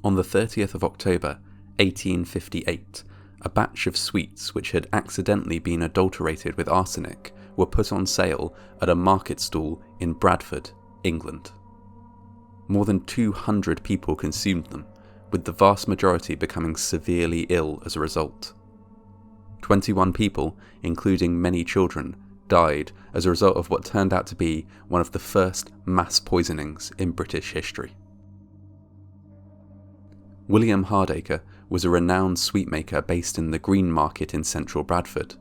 On the 30th of October, 1858, a batch of sweets which had accidentally been adulterated with arsenic were put on sale at a market stall in Bradford, England. More than 200 people consumed them, with the vast majority becoming severely ill as a result. 21 people, including many children, died as a result of what turned out to be one of the first mass poisonings in British history. William Hardacre was a renowned sweetmaker based in the Green Market in central Bradford.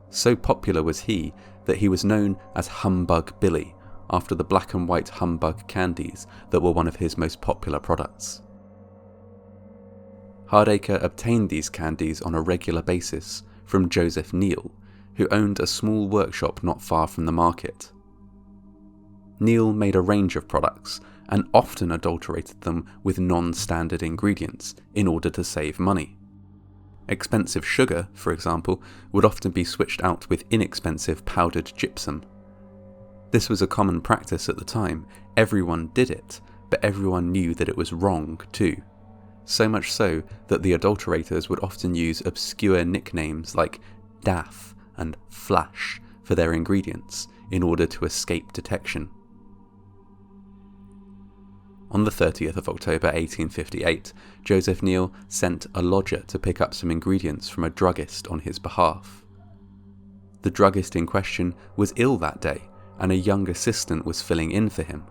So popular was he that he was known as Humbug Billy, after the black and white humbug candies that were one of his most popular products. Hardacre obtained these candies on a regular basis from Joseph Neal, who owned a small workshop not far from the market. Neal made a range of products and often adulterated them with non-standard ingredients in order to save money. Expensive sugar, for example, would often be switched out with inexpensive powdered gypsum. This was a common practice at the time. Everyone did it, but everyone knew that it was wrong too. So much so that the adulterators would often use obscure nicknames like Daff and Flash for their ingredients in order to escape detection. On the 30th of October 1858, Joseph Neal sent a lodger to pick up some ingredients from a druggist on his behalf. The druggist in question was ill that day, and a young assistant was filling in for him.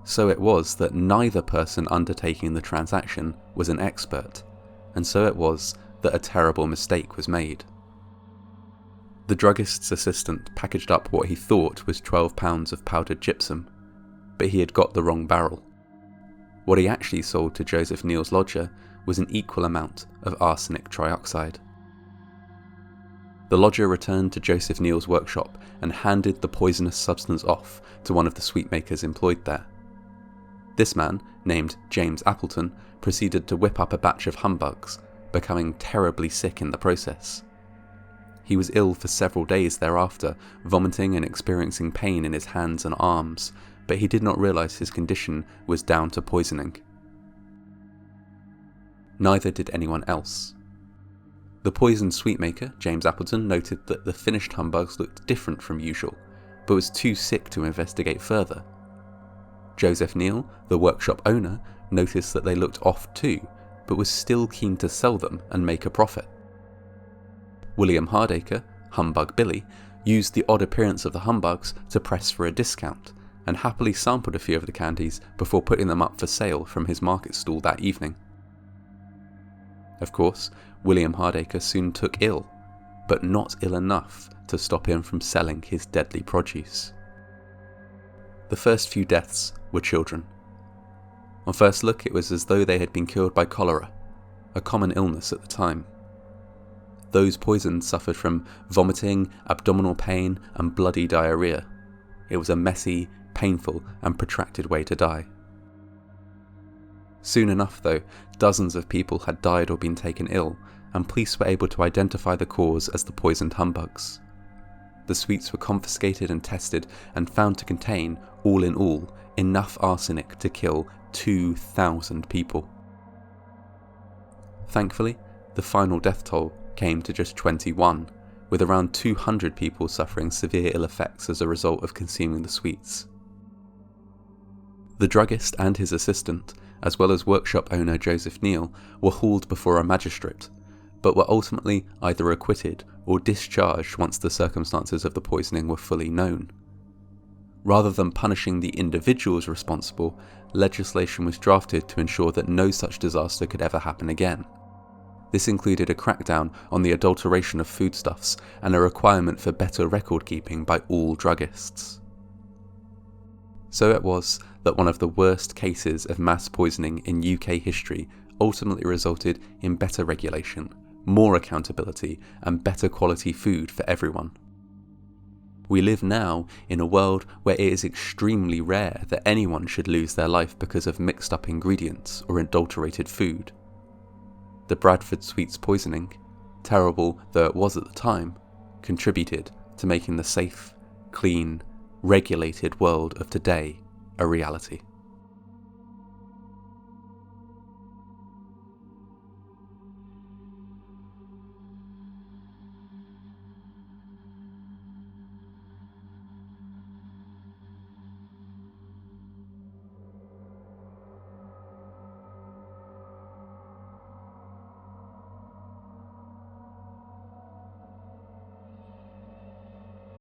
So it was that neither person undertaking the transaction was an expert, and so it was that a terrible mistake was made. The druggist's assistant packaged up what he thought was 12 pounds of powdered gypsum, but he had got the wrong barrel. What he actually sold to Joseph Neal's lodger was an equal amount of arsenic trioxide. The lodger returned to Joseph Neal's workshop and handed the poisonous substance off to one of the sweetmakers employed there. This man, named James Appleton, proceeded to whip up a batch of humbugs, becoming terribly sick in the process. He was ill for several days thereafter, vomiting and experiencing pain in his hands and arms, but he did not realise his condition was down to poisoning. Neither did anyone else. The poisoned sweetmaker, James Appleton, noted that the finished humbugs looked different from usual, but was too sick to investigate further. Joseph Neal, the workshop owner, noticed that they looked off too, but was still keen to sell them and make a profit. William Hardacre, Humbug Billy, used the odd appearance of the humbugs to press for a discount, and happily sampled a few of the candies before putting them up for sale from his market stall that evening. Of course, William Hardacre soon took ill, but not ill enough to stop him from selling his deadly produce. The first few deaths were children. On first look, it was as though they had been killed by cholera, a common illness at the time. Those poisoned suffered from vomiting, abdominal pain, and bloody diarrhea. It was a messy, painful, and protracted way to die. Soon enough, though, dozens of people had died or been taken ill, and police were able to identify the cause as the poisoned humbugs. The sweets were confiscated and tested, and found to contain, all in all, enough arsenic to kill 2,000 people. Thankfully, the final death toll came to just 21, with around 200 people suffering severe ill effects as a result of consuming the sweets. The druggist and his assistant, as well as workshop owner Joseph Neal, were hauled before a magistrate, but were ultimately either acquitted or discharged once the circumstances of the poisoning were fully known. Rather than punishing the individuals responsible, legislation was drafted to ensure that no such disaster could ever happen again. This included a crackdown on the adulteration of foodstuffs and a requirement for better record keeping by all druggists. So it was that one of the worst cases of mass poisoning in UK history ultimately resulted in better regulation, more accountability, and better quality food for everyone. We live now in a world where it is extremely rare that anyone should lose their life because of mixed up ingredients or adulterated food. The Bradford Sweets Poisoning, terrible though it was at the time, contributed to making the safe, clean, regulated world of today a reality.